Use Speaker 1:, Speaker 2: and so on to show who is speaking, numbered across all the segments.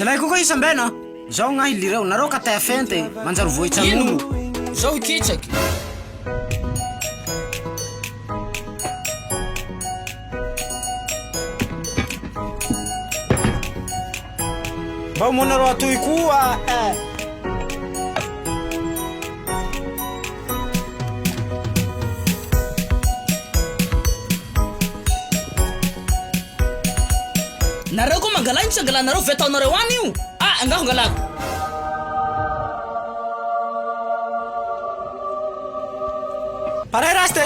Speaker 1: zalaiko koa isambena zao gnahy lireo nareo ka tafente manjaro vohitsan'olo
Speaker 2: zao ikitsaky
Speaker 1: mba monareo atoy koa
Speaker 2: nareo koa mangala ino sangala nareo ve ataonareo any io angaho ngalako
Speaker 1: paray raste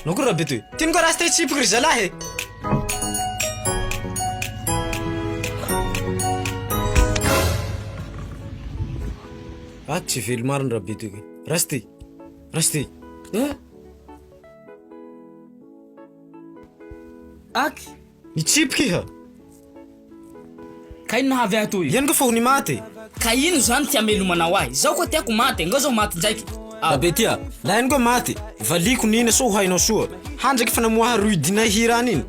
Speaker 1: nokony rabe toy tiny koa raste tsipokry zalahy tsy velo mariny rabe toy raste
Speaker 2: aky
Speaker 1: nitsipiky iha
Speaker 2: ka ino nahavy ahy toy
Speaker 1: iany ko fa ho ny maty
Speaker 2: ka ino zany ty amelomanao ahy zaho koa tiako maty nga zao maty ndraiky
Speaker 1: rabe tia la iny koa maty valiko nina so ho hainao soa hanjaky fa namoaha roy dina hirany iny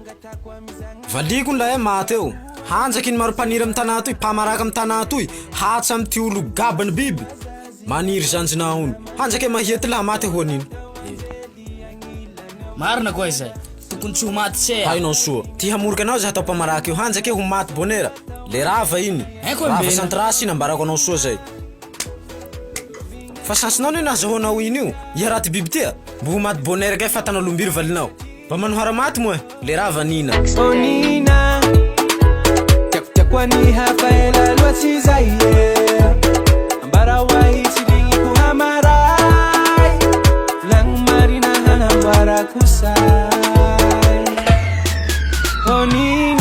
Speaker 1: valiko la maty eo hanjaky ny maro-panira amy tanà toy pamaraka amy tanà toy hatsa amy ty olo gabany biby maniry zanjina ony hanjaky mahety laha maty ho an'ino
Speaker 2: marina koa izay tokony tsy ho maty se
Speaker 1: hainao soa ty hamorika anao zay hatao pamaraka io hanjaky ho maty bonera le rava iny rava santrasy iny ambarako anao soa zay fa sansinao ny nazahoanao iny io iha raty biby tia mbo ho maty bonera kay fatanao lombiry valinao mba manohara maty moa le rava nina
Speaker 3: Onina Kwani hafaela lwati zaye Ambara wahiti kuhamarai Lang marina hanambara kusai Onina